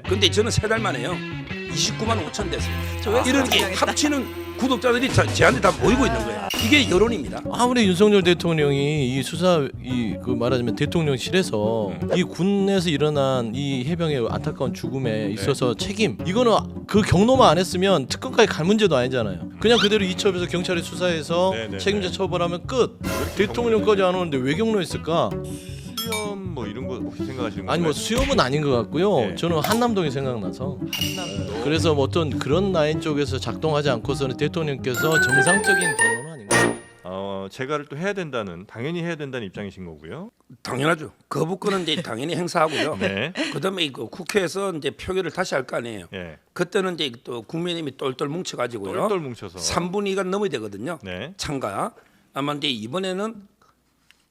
근데 저는 3달 만에요 29만 5천 됐어요. 조회수 이런 게 증명했다. 합치는 구독자들이 저한테 다 모이고 있는 거예요. 이게 여론입니다. 아무리 윤석열 대통령이 이 수사 그 말하자면 대통령실에서 이 군에서 일어난 이 해병의 안타까운 죽음에 있어서 책임 이거는 그 경로만 안 했으면 특검까지 갈 문제도 아니잖아요. 그냥 그대로 이첩해서 경찰이 수사해서 책임자 처벌하면 끝. 대통령까지 안 오는데 왜 경로했을까? 수염 뭐 이런 거 혹시 생각하시는 건가요? 아니 뭐 수염은 아닌 것 같고요. 네. 저는 한남동이 생각나서 한남도. 그래서 뭐 어떤 그런 라인 쪽에서 작동하지 않고서는 대통령께서 정상적인 경로는 아닌 것 같아요. 제가를 또 당연히 해야 된다는 입장이신 거고요. 당연하죠. 거부권은 이제 당연히 행사하고요. 네. 그다음에 그 국회에서 이제 표결을 다시 할 거 아니에요. 예. 그때는 이제 또 국민의힘이 똘똘 뭉쳐가지고요. 똘똘 뭉쳐서. 3분의 2가 넘어야 되거든요. 네. 참가. 아마 이제 이번에는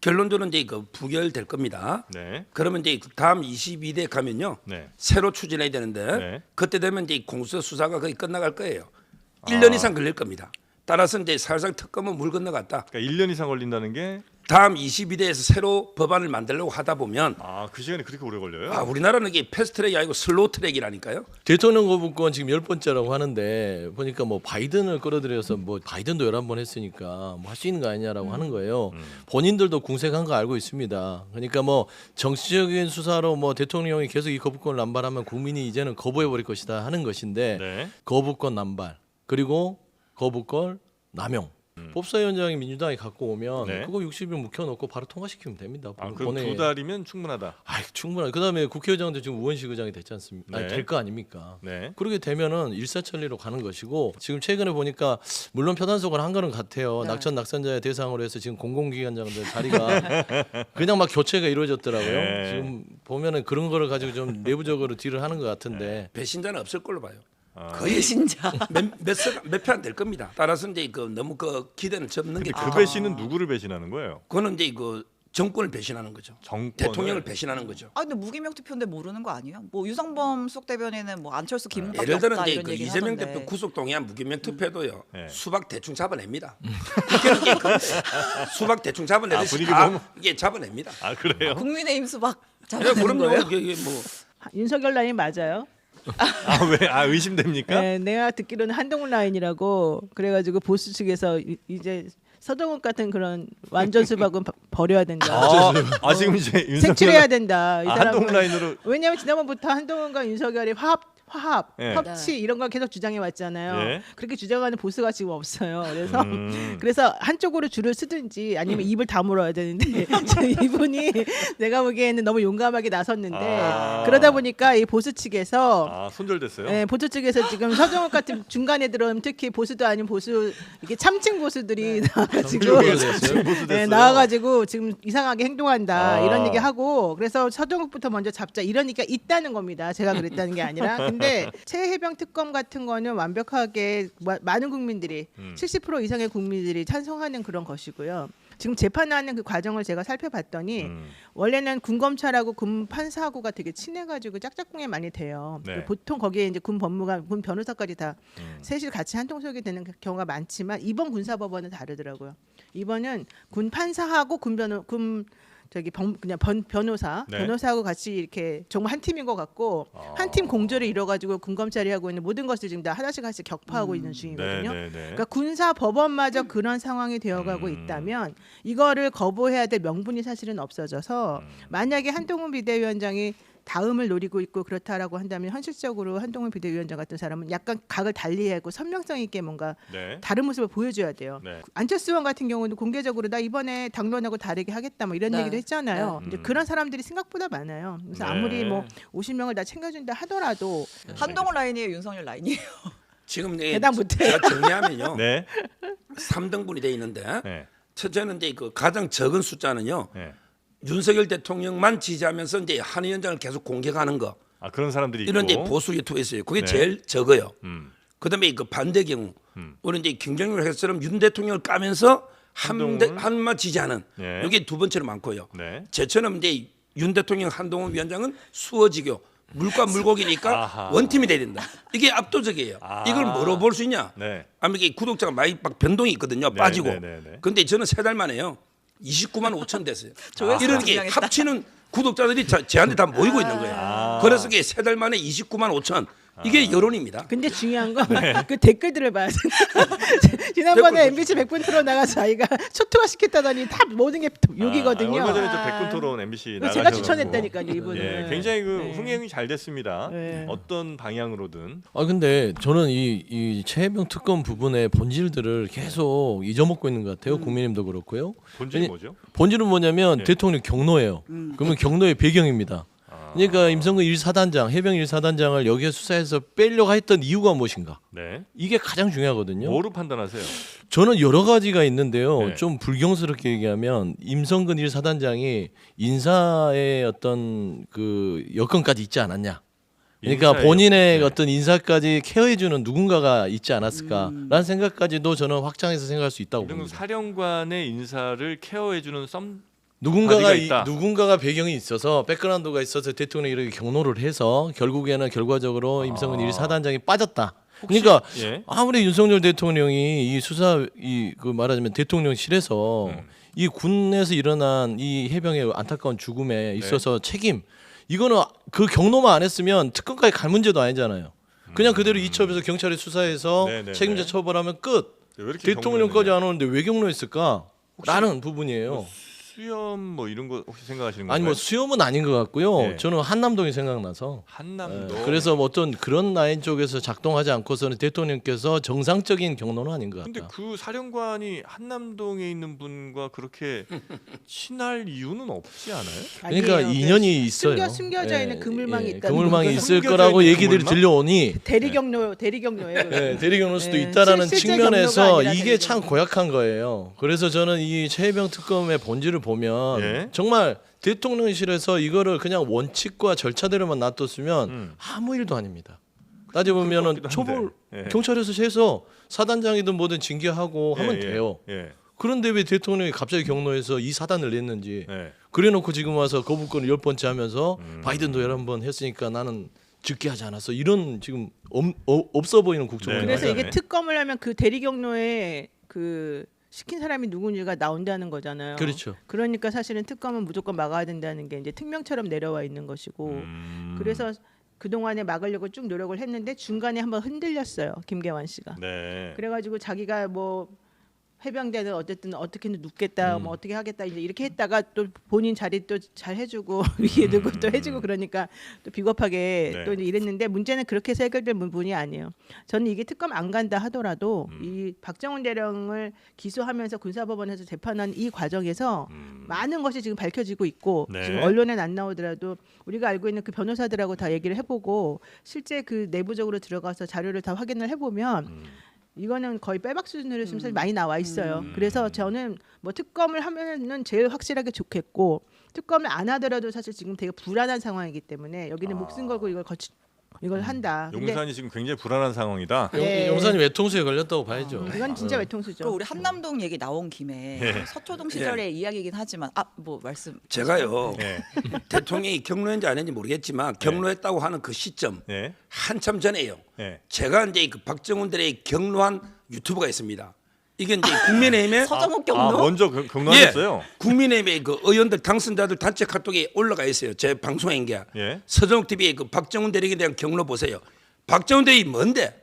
결론적으로 이제 그 부결될 겁니다. 네. 그러면 이제 다음 22대 가면요. 네. 새로 추진해야 되는데 네. 그때 되면 이제 공수처 수사가 거의 끝나갈 거예요. 1년 이상 걸릴 겁니다. 따라서 이제 사실상 특검은 물 건너갔다. 그러니까 1년 이상 걸린다는 게 다음 22대에서 새로 법안을 만들려고 하다 보면 그 시간이 그렇게 오래 걸려요? 우리나라는 이게 패스트트랙이 아니고 슬로우 트랙이라니까요. 대통령 거부권 지금 10번째라고 하는데 보니까 뭐 바이든을 끌어들여서 뭐 바이든도 11번 했으니까 뭐 할 수 있는 거 아니냐라고 하는 거예요. 본인들도 궁색한 거 알고 있습니다. 그러니까 뭐 정치적인 수사로 뭐 대통령이 계속 이 거부권을 남발하면 국민이 이제는 거부해 버릴 것이다 하는 것인데 네. 거부권 남발 그리고 거부권 남용. 법사위원장이 민주당이 갖고 오면 네. 그거 60일 묵혀놓고 바로 통과시키면 됩니다. 그럼 2달이면 충분하다. 충분하게. 그다음에 국회의장도 지금 우원식 의장이 됐지 않습니까? 네. 될 거 아닙니까? 네. 그렇게 되면은 일사천리로 가는 것이고 지금 최근에 보니까 물론 표단속을 한 거는 같아요. 네. 낙천자의 대상으로 해서 지금 공공기관장들 자리가 그냥 막 교체가 이루어졌더라고요. 네. 지금 보면은 그런 거를 가지고 좀 내부적으로 딜을 하는 것 같은데 배신자는 없을 걸로 봐요. 거의 신자. 몇 표 안 될 겁니다. 따라서 이제 그 너무 그 기대는 접는 게 그 배신은 누구를 배신하는 거예요? 그거는 이제 그 정권을 배신하는 거죠. 정권을? 대통령을 배신하는 거죠. 근데 무기명 투표인데 모르는 거 아니에요? 뭐 유성범 수석 대변인은 뭐 안철수 김웅밖에 예를 들어 없다 이제 이런 그 얘기 이재명 하던데. 대표 구속동의안 무기명 투표도요. 네. 수박 대충 잡아냅니다. 국회는 이게 수박 대충 잡아내듯이 분위기 다 너무- 이게 잡아냅니다. 그래요? 국민의힘 수박 예, 잡아내는 그럼요. 거예요? 이게 뭐 윤석열 라인 맞아요. 왜? 의심됩니까? 네, 내가 듣기로는 한동훈 라인이라고 그래가지고 보수 측에서 이제 서정욱 같은 그런 완전 수박은 버려야 된다. 지금 이제 윤석열 색칠해야 된다. 이 사람은. 한동훈 라인으로 왜냐하면 지난번부터 한동훈과 윤석열이 화합, 네. 협치 이런 걸 계속 주장해 왔잖아요. 네. 그렇게 주장하는 보수가 지금 없어요. 그래서 음. 그래서 한쪽으로 줄을 쓰든지 아니면 입을 다물어야 되는데 지금 이분이 내가 보기에는 너무 용감하게 나섰는데 그러다 보니까 이 보수 측에서 손절됐어요? 네, 보수 측에서 지금 서정욱 같은 중간에 들어오면 특히 보수도 아닌 보수 이게 참칭 보수들이 나와가지고 네, 나와가지고 지금 이상하게 행동한다 이런 얘기하고 그래서 서정욱부터 먼저 잡자 이런 얘기가 있다는 겁니다. 제가 그랬다는 게 아니라 근데 최해병 특검 같은 거는 완벽하게 많은 국민들이 70% 이상의 국민들이 찬성하는 그런 것이고요. 지금 재판하는 그 과정을 제가 살펴봤더니 원래는 군 검찰하고 군 판사하고가 되게 친해가지고 짝짝꿍이 많이 돼요. 네. 보통 거기에 이제 군 법무관, 군 변호사까지 다 셋이 같이 한 통속이 되는 경우가 많지만 이번 군사법원은 다르더라고요. 이번은 군 판사하고 변호사 네. 변호사하고 같이 이렇게 정말 한 팀인 것 같고 한 팀 공조를 이뤄가지고 군검찰이 하고 있는 모든 것을 지금 다 하나씩 격파하고 있는 중이거든요. 그러니까 군사 법원마저 그런 상황이 되어가고 있다면 이거를 거부해야 될 명분이 사실은 없어져서 만약에 한동훈 비대위원장이 다음을 노리고 있고 그렇다라고 한다면 현실적으로 한동훈 비대위원장 같은 사람은 약간 각을 달리하고 선명성 있게 뭔가 다른 모습을 보여줘야 돼요. 네. 안철수 의원 같은 경우는 공개적으로 나 이번에 당론하고 다르게 하겠다 뭐 이런 네. 얘기도 했잖아요. 네. 이제 그런 사람들이 생각보다 많아요. 그래서 네. 아무리 뭐 50명을 다 챙겨준다 하더라도 한동훈 라인이에요, 윤석열 라인이에요? 지금 대답 못해요. 제가 정리하면요. 네. 3등분이 돼 있는데 네. 첫째는 이제 그 가장 적은 숫자는요. 네. 윤석열 대통령만 지지하면서 이제 한 위원장을 계속 공격하는 거 그런 사람들이 이런 이제 있고. 보수 유튜브에 있어요. 그게 네. 제일 적어요. 음. 그다음에 그 반대 경우 우리 이제 김정일 회처럼 윤 대통령을 까면서 한마 지지하는 네. 이게 두 번째로 많고요. 네. 제처럼 이제 윤 대통령 한동훈 위원장은 수어지교 물과 물고기니까 아하. 원팀이 돼야 된다. 이게 압도적이에요. 이걸 뭐로 볼 수 있냐? 네. 아마 이게 구독자가 많이 막 변동이 있거든요. 네, 빠지고. 네, 네, 네. 근데 저는 3달 만에요. 29만 5천 됐어요. 조회수 이런 게 증명했다. 합치는 구독자들이 저한테 다 모이고 있는 거예요. 그래서 이게 3달 만에 29만 5천 이게 여론입니다. 근데 중요한 건 그 댓글들을 봐야 돼. 지난번에 MBC 100분 토론 나가서 자기가 초토화 시켰다더니 다 모든 게 욕이거든요. 얼마 전에 저 100분 토론 MBC 제가 나가셔가지고. 추천했다니까요, 이분은. 예, 굉장히 그 네. 흥행이 잘 됐습니다. 네. 어떤 방향으로든. 아 근데 저는 이 최혜병 특검 부분의 본질들을 계속 잊어먹고 있는 것 같아요. 국민님도 그렇고요. 본질이 뭐죠? 본질은 뭐냐면 예. 대통령 경로예요. 그러면 경로의 배경입니다. 그러니까 임성근 1사단장, 해병 1사단장을 여기에 수사해서 빼려고 했던 이유가 무엇인가? 네. 이게 가장 중요하거든요. 뭐로 판단하세요? 저는 여러 가지가 있는데요. 네. 좀 불경스럽게 얘기하면 임성근 1사단장이 인사의 어떤 그 여건까지 있지 않았냐. 그러니까 인사예요. 본인의 네. 어떤 인사까지 케어해주는 누군가가 있지 않았을까라는 생각까지도 저는 확장해서 생각할 수 있다고 그러면 봅니다. 사령관의 인사를 케어해주는 누군가가 바디가 있다. 누군가가 배경이 있어서 백그라운드가 있어서 대통령이 이렇게 경로를 해서 결국에는 결과적으로 임성근 1사단장이 빠졌다. 그러니까 예. 아무리 윤석열 대통령이 이 수사 그 말하자면 대통령실에서 이 군에서 일어난 이 해병의 안타까운 죽음에 있어서 책임 이거는 그 경로만 안 했으면 특검까지 갈 문제도 아니잖아요. 그냥 그대로 이첩해서 경찰이 수사해서 네네네. 책임자 처벌하면 끝. 왜 이렇게 대통령까지 경로를 안 오는데 왜 경로했을까? 라는 부분이에요. 수염 뭐 이런 거 혹시 생각하시는 건가요? 아니 뭐 수염은 아닌 것 같고요. 네. 저는 한남동이 생각나서. 한남도. 그래서 뭐 어떤 그런 라인 쪽에서 작동하지 않고서는 대통령께서 정상적인 경로는 아닌 것 근데 같다. 그 사령관이 한남동에 있는 분과 그렇게 친할 이유는 없지 않아요? 그러니까 아니에요. 인연이 있어요. 숨겨져 있는 그물망이 있다는 그물망이 거죠. 있을 숨겨져 거라고 있는 얘기들이 그물망? 들려오니 대리경로예요. 네, 대리경로 수도 네, 있다라는 실제 측면에서 경로가 아니라 이게 참 고약한 거예요. 그래서 저는 이 최혜병 특검의 본질을 보면 예. 정말 대통령실에서 이거를 그냥 원칙과 절차대로만 놔뒀으면 아무 일도 아닙니다. 따져보면은 그럴 것 같기도 초벌 한데. 예. 경찰에서 해서 사단장이든 뭐든 징계하고 하면 예, 돼요. 예. 그런데 왜 대통령이 갑자기 경로에서 이 사단을 냈는지 예. 그래놓고 지금 와서 거부권을 10번째 하면서 바이든도 11번 했으니까 나는 즉게 하지 않았어. 이런 지금 없어 보이는 국정을 네, 그래서 맞아요. 이게 특검을 하면 그 대리경로에 그 시킨 사람이 누군지가 나온다는 거잖아요. 그렇죠. 그러니까 사실은 특검은 무조건 막아야 된다는 게 이제 특명처럼 내려와 있는 것이고 그래서 그동안에 막으려고 쭉 노력을 했는데 중간에 한번 흔들렸어요. 김계완 씨가. 네. 그래가지고 자기가 뭐 해병대는 어쨌든 어떻게든 눕겠다, 뭐 어떻게 하겠다 이제 이렇게 했다가 또 본인 자리 또 잘 해주고 위에 누구 또 해주고 그러니까 또 비겁하게 네. 또 이제 이랬는데 문제는 그렇게 해서 해결될 부분이 아니에요. 저는 이게 특검 안 간다 하더라도 이 박정훈 대령을 기소하면서 군사법원에서 재판한 이 과정에서 많은 것이 지금 밝혀지고 있고 네. 지금 언론에 안 나오더라도 우리가 알고 있는 그 변호사들하고 다 얘기를 해보고 실제 그 내부적으로 들어가서 자료를 다 확인을 해보면. 이거는 거의 빼박 수준으로 지금 사실 많이 나와 있어요. 그래서 저는 뭐 특검을 하면은 제일 확실하게 좋겠고 특검을 안 하더라도 사실 지금 되게 불안한 상황이기 때문에 여기는 목숨 걸고 이걸 한다. 근데 용산이 지금 굉장히 불안한 상황이다. 예. 용산이 외통수에 걸렸다고 봐야죠. 이건 진짜 외통수죠. 그 우리 한남동 얘기 나온 김에 예. 서초동 시절의 이야기이긴 하지만 뭐 말씀 제가요 예. 대통령이 경로했는지 안 했는지 모르겠지만 경로했다고 하는 그 시점 예. 한참 전에요. 예. 제가 이제 그 박정훈들의 경로한 유튜브가 있습니다. 이게 이제 국민의힘의 서정욱 경로 아, 먼저 경로하셨어요? 국민의힘의 그 의원들 당선자들 단체 카톡에 올라가 있어요. 제 방송인 게 예. 서정욱 TV의 그 박정훈 대령에 대한 경로 보세요. 박정훈 대령이 뭔데?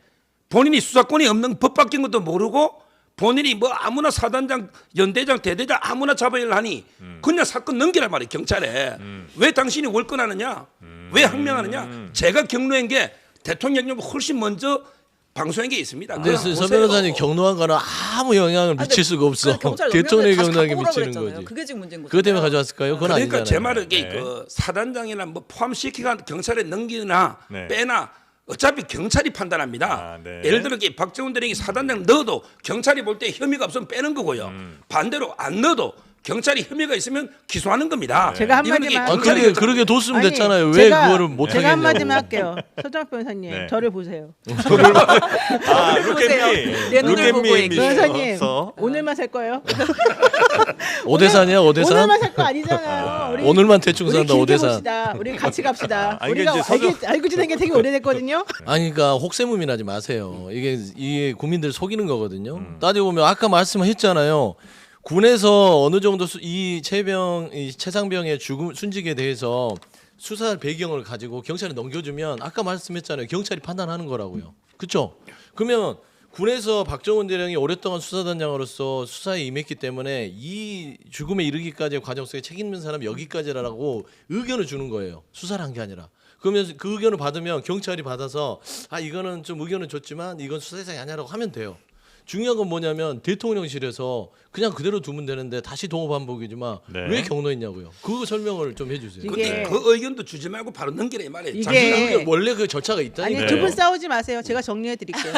본인이 수사권이 없는 법 바뀐 것도 모르고 본인이 뭐 아무나 사단장, 연대장, 대대장 아무나 잡아야 하니 그냥 사건 넘기란 말이에요 경찰에. 왜 당신이 월권하느냐? 왜 항명하느냐? 제가 경로한 게 대통령님 훨씬 먼저 방송한 게 있습니다. 근데 그거 서 보세요. 변호사님 경로한 거는 아무 영향을 미칠 수가 없어. 대통령의 경로하게 미치는 거지. 그게 지금 문제인 거죠. 그것 때문에 가져왔을까요? 그건 그러니까 아니잖아요. 제 말은 이게 네. 그 사단장이나 뭐 포함시키가 경찰에 넘기나 네. 빼나 어차피 경찰이 판단합니다. 아, 네. 예를 들어 이게 박정훈 대령이 사단장 넣어도 경찰이 볼 때 혐의가 없으면 빼는 거고요. 반대로 안 넣어도 경찰이 혐의가 있으면 기소하는 겁니다. 제가 한마디만 이거는 이게 아, 경찰이 근데 그렇게 뒀으면 아니, 됐잖아요. 왜 그거를 못 제가 하겠냐고. 한마디만 할게요. 서정욱 변호사님 네. 저를 보세요. 아, 보세요. 내 눈을 보고 얘기해요. 변호사님 서 오늘만 살 거예요? 오대산이야 오대산? 오늘만 살 거 아니잖아요. 우리 오늘만 대충 우리 산다 길게 오대산. 봅시다. 우리 같이 갑시다. 아, 이게 우리가 이제 서정- 알고 지낸 게 되게 오래됐거든요. 아니 그러니까 혹세무민하지 마세요. 이게 국민들 속이는 거거든요. 따지고 보면 아까 말씀하셨잖아요. 군에서 어느 정도 이 최상병의 죽음 순직에 대해서 수사 배경을 가지고 경찰에 넘겨주면 아까 말씀했잖아요. 경찰이 판단하는 거라고요. 그렇죠? 그러면 군에서 박정훈 대령이 오랫동안 수사단장으로서 수사에 임했기 때문에 이 죽음에 이르기까지의 과정 속에 책임 있는 사람이 여기까지라고 의견을 주는 거예요. 수사를 한 게 아니라. 그러면 그 의견을 받으면 경찰이 받아서 이거는 좀 의견을 줬지만 이건 수사 대상이 아니라고 하면 돼요. 중요한 건 뭐냐면 대통령실에서 그냥 그대로 두면 되는데 다시 동호 반복이지만 네. 왜 경로했냐고요. 그거 설명을 좀 해주세요. 이게- 근데 그 의견도 주지 말고 바로 넘기래 말이에요. 이게- 그러니까 원래 그 절차가 아니 있다니까. 두 분 싸우지 마세요. 제가 정리해 드릴게요.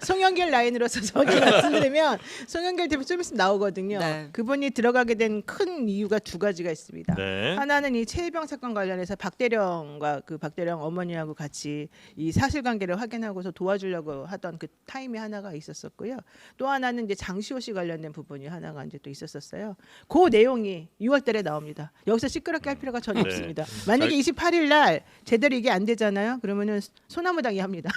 송영길 라인으로서 저기 말씀드리면 송영길 대표 좀 있으면 나오거든요. 네. 그분이 들어가게 된 큰 이유가 두 가지가 있습니다. 네. 하나는 이 최혜병 사건 관련해서 박대령과 그 박대령 어머니하고 같이 이 사실관계를 확인하고서 도와주려고 하던 그 타임이 하나가 있었었고요. 또 하나는 이제 장시호 씨 관련된 부분이 하나가 이제 또 있었었어요. 그 내용이 6월달에 나옵니다. 여기서 시끄럽게 할 필요가 전혀 네. 없습니다. 만약에 28일 날 제대로 이게 안 되잖아요. 그러면은 소나무당이 합니다.